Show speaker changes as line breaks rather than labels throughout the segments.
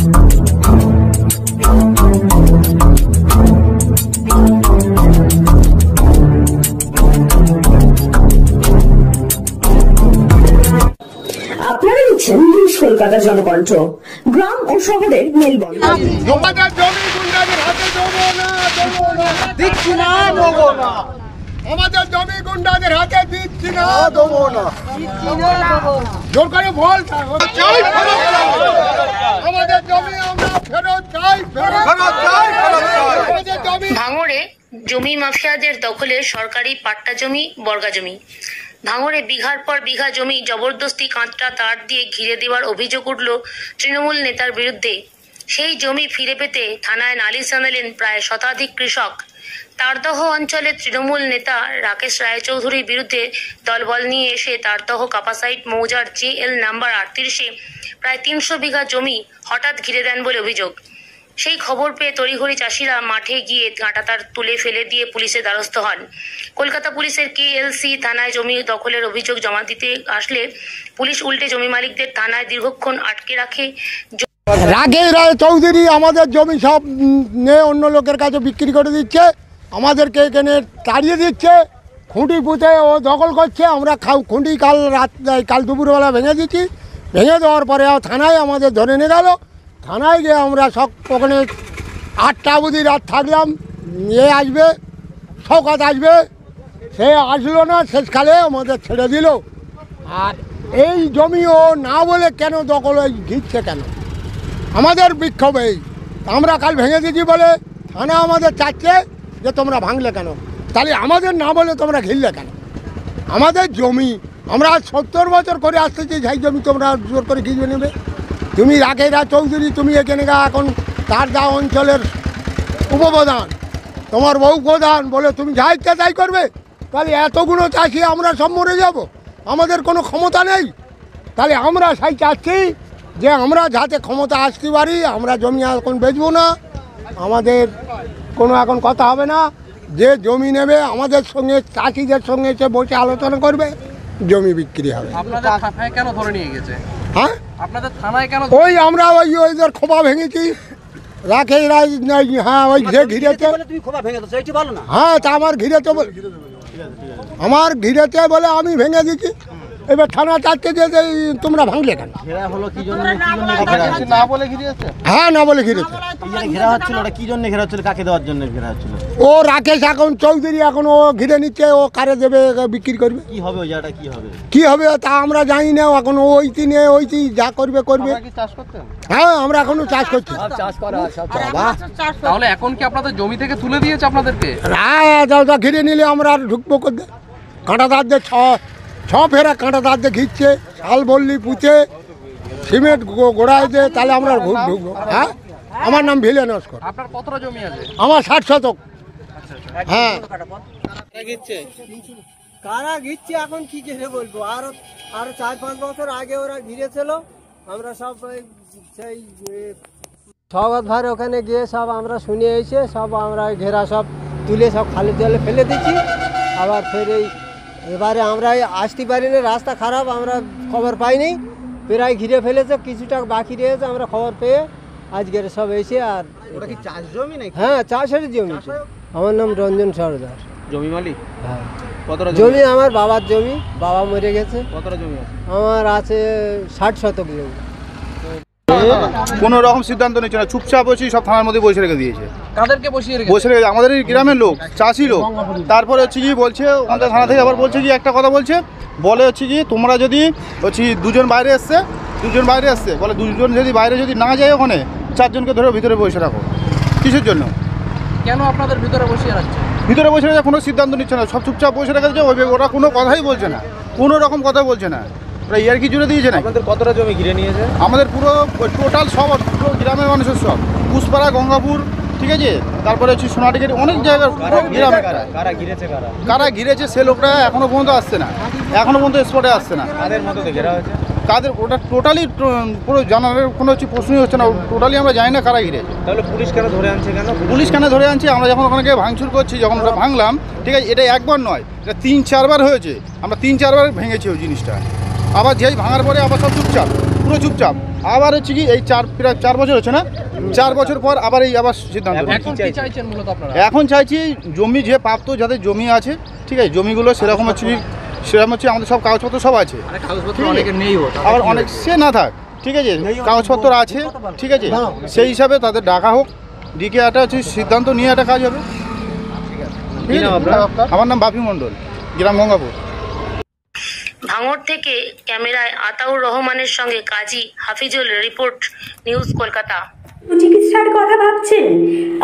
আপনারা দেখছেন নিউজ কলকাতা জনকণ্ঠ, গ্রাম ও শহরের মেলবন্ধন।
আমাদের জমি গুন্ডাদের হাতে দিচ্ছি না, দেবো না। জোর করে বল, আমাদের জমি আমরা ফেরত চাই,
ভাঙড়ে জমি মাফিয়াদের দখলে সরকারি পাট্টা জমি, বর্গা জমি। ভাঙড়ে বিঘার পর বিঘা জমি জবরদস্তি কাঁচটা তার দিয়ে ঘিরে দেওয়ার অভিযোগ উঠল তৃণমূল নেতার বিরুদ্ধে। সেই জমি ফিরে পেতে থানায় নালিশ জানালেন প্রায় শতাধিক কৃষক। তারদহ অঞ্চলে তৃণমূল নেতা রাকেশ রায়চৌধুরীর বিরুদ্ধে দলবল নিয়ে এসে তারদহ কাপাসাইট মৌজার JL নাম্বার 38-এ প্রায় 300 বিঘা জমি হঠাৎ ঘিরে দেন বলে অভিযোগ। সেই খবর পেয়ে তড়িঘড়ি চাষিরা মাঠে গিয়ে কাঁটাতার তুলে ফেলে দিয়ে পুলিশের দ্বারস্থ হন। কলকাতা পুলিশের KLC থানায় জমি দখলের অভিযোগ জমা দিতে আসলে পুলিশ উল্টে জমি মালিকদের থানায় দীর্ঘক্ষণ আটকে রাখে।
রাকেশ রায়চৌধুরী আমাদের জমি সব নিয়ে অন্য লোকের কাছে বিক্রি করে দিচ্ছে, আমাদেরকে এখানে তাড়িয়ে দিচ্ছে, খুঁটি পুঁতে ও দখল করছে। আমরা খুঁটি কাল দুপুরবেলা ভেঙে দিচ্ছি, ভেঙে দেওয়ার পরে থানায় আমাদের ধরে নিয়ে গেল। থানায় গিয়ে আমরা সব ওখানে 8টা অবধি রাত থাকলাম। আসবে শওকত আসবে, সে আসলো না, শেষকালে আমাদের ছেড়ে দিল। আর এই জমিও না বলে কেন দখল ঘিরছে কেন, আমাদের বিক্ষোভ এই। আমরা কাল ভেঙে দিচ্ছি বলে থানা আমাদের চাচ্ছে যে তোমরা ভাঙলে কেন, তাহলে আমাদের না বলে তোমরা ঘিরলে কেন? আমাদের জমি আমরা 70 বছর করে আসতেছি, সেই জমি তোমরা জোর করে ঘিরে নেবে? তুমি রাকেশ রায়চৌধুরী, তুমি এখানে এখন তারদা অঞ্চলের উপপ্রধান, তোমার বউ প্রধান বলে তুমি যা ইচ্ছা তাই করবে? তাহলে এতগুলো চাষি আমরা সব মরে যাব, আমাদের কোনো ক্ষমতা নেই। তাহলে আমরা সেই চাচ্ছি যে আমরা যাতে ক্ষমতা আসতে পারি, আমরা জমি এখন বেচবো না, আমাদের কোনো এখন কথা হবে না। যে জমি নেবে আমাদের সঙ্গে চাষিদের সঙ্গে এসে বসে আলোচনা করবে, জমি বিক্রি হবে।
আপনাদের থানায় কেন ধরে নিয়ে গেছে?
হ্যাঁ,
আপনাদের থানায় কেন?
ওই আমরা ওইদের খোপা ভেঙেছি, রাকেশ রায়, হ্যাঁ ওই যে ঘিরেছে। হ্যাঁ, তা আমার ঘিরেছে, আমার ঘিরেছে বলে আমি ভেঙে দিচ্ছি। এবার থানা চাচ্ছে যে তোমরা ভাঙলে কেন? হ্যাঁ, না বলে ঘিরেছে। ও রাকেশ এখন চৌধুরী, এখন ও ঘিরে নিচ্ছে, ও কারে দেবে, বিক্রি করবে। কি হবে তা আমরা জানি না, এখন ওইটি নিয়ে ওইটি যা করবে করবে। হ্যাঁ, আমরা এখনো চাষ করছি।
তাহলে এখন কি আপনাদের জমি থেকে তুলে দিয়েছে আপনাদেরকে?
হ্যাঁ, ঘিরে নিলে আমরা আর ঢুকবো করতে। কাঁটাতার দিয়ে ছ ফেরা কাঁটাতার দিয়ে ঘিরছে, শাল বললি পুঁতে সিমেন্ট গোড়ায় দিয়ে, তাহলে আমরা ঢুকবো। হ্যাঁ, আমার নাম ভিলে নস্কর।
আপনার কতটা জমি আছে?
আমার 60 শতক। হ্যাঁ,
কারা ঘিরছে এখন কি করে বলবো? আরো 4-5 বছর আগে ওরা ঘিরেছিল, আমরা সব সেই শওকত ভাইয়ের ওখানে গিয়ে সব আমরা শুনে এসে সব আমরা ঘেরা সব তুলে সব খালি জলে ফেলে দিচ্ছি। আবার ফের এবারে আমরা আসতে পারিনি, রাস্তা খারাপ, আমরা খবর পাইনি, প্রায় ঘিরে ফেলেছে, কিছুটা বাকি রয়েছে, আমরা খবর পেয়ে আজকের সব এসে। আর
ওটা কি চাষ জমি নাকি?
হ্যাঁ, চাষের জমি। আমার নাম রঞ্জন সরদার।
জমি মালিক?
হ্যাঁ।
কতটা
জমি? আমার বাবার জমি, বাবা মরে গেছে।
কতটা জমি আছে?
আমার আছে 60 শতক জমি।
কোনো রকম সিদ্ধান্ত নিচ্ছে না, চুপচাপ বসে সব থানার মধ্যে বসে রেখে দিয়েছে।
কাদেরকে বসিয়ে রেখেছে?
বসে রেখেছে আমাদের গ্রামের লোক, চাষি লোক। তারপরে হচ্ছে কি বলছে, ওখানটা থানা থেকে আবার বলছে কি একটা কথা বলছে, বলে হচ্ছে কি তোমরা যদি হচ্ছে দুজন বাইরে এসছে বলে, দুজন যদি বাইরে যদি না যায় ওখানে 4 জনকে ধরে ভিতরে বসে রাখো। কিসের জন্য?
কেন আপনাদের ভিতরে বসিয়ে রাখছে?
ভিতরে বসে রেখে কোনো সিদ্ধান্ত নিচ্ছে না, সব চুপচাপ বসে রেখেছে। ওরা কোনো কথাই বলছে না, কোনো রকম কথা বলছে না, ওরা ইয়ার কি জুড়ে দিয়েছে না।
আপনাদের কতটা জমি ঘিরে নিয়েছে?
আমাদের পুরো টোটাল সব গ্রামের মানুষের সব, পুষ্পাড়া, গঙ্গাপুর, ঠিক আছে, তারপরে হচ্ছে সোনাটিকের অনেক জায়গার গ্রামে। কারা ঘিরেছে সে লোকরা এখনো পর্যন্ত আসছে না, এখনো পর্যন্ত স্পটে আসছে না।
কাদের মধ্যে ঘেরা হয়েছে?
কাদের ওটা টোটালি পুরো জানার কোনো হচ্ছে প্রশ্নই হচ্ছে না, টোটালি আমরা জানি না কারা ঘিরেছে।
তাহলে পুলিশ কেন ধরে আনছে?
পুলিশ কেন ধরে আনছে? আমরা যখন ওখানে গিয়ে ভাঙচুর করছি, যখন ওটা ভাঙলাম, ঠিক আছে, এটা একবার নয়, এটা 3-4 বার হয়েছে। আমরা 3-4 বার ভেঙেছি ওই জিনিসটা। আবার যেই ভাঙার পরে আবার সব চুপচাপ, পুরো পুরো চুপচাপ। আবার হচ্ছে কি এই প্রায় 4 বছর হচ্ছে না, 4 বছর পর আবার সিদ্ধান্ত নিয়েছে।
এখন কি চাইছেন মূলত আপনারা?
এখন চাইছি জমি যে প্রাপ্ত যাদের জমি আছে, ঠিক আছে, জমিগুলো সেরকম হচ্ছে আমাদের সব কাগজপত্র সব আছে, আবার অনেক সে না থাক, ঠিক আছে, কাগজপত্র আছে, ঠিক আছে, সেই হিসাবে তাদের ডাকা হোক, ডিকে একটা হচ্ছে সিদ্ধান্ত নিয়ে একটা কাজ হবে। ঠিক আছে? আমার নাম বাপি মণ্ডল, গ্রাম গঙ্গাপুর।
ভাঙড় থেকে ক্যামেরায় আতাউর রহমানের সঙ্গে কাজী হাফিজুল রিপোর্ট, নিউজ কলকাতা।
চিকিৎসার কথা ভাবছেন?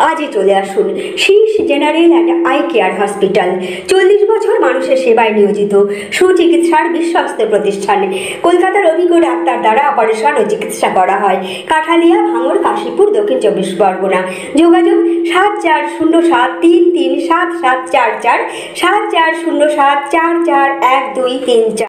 আজই চলে আসুন শীর্ষ general and eye care hospital. 40 বছর মানুষের সেবায় নিয়োজিত সুচিকিৎসার বিশ্বস্ত প্রতিষ্ঠান। কলকাতার অভিজ্ঞ ডাক্তার দ্বারা অপারেশন ও চিকিৎসা করা হয়। কাঠালিয়া, ভাঙড়, কাশীপুর, দক্ষিণ 24 পরগনা। যোগাযোগ 7407337744, 7407441234।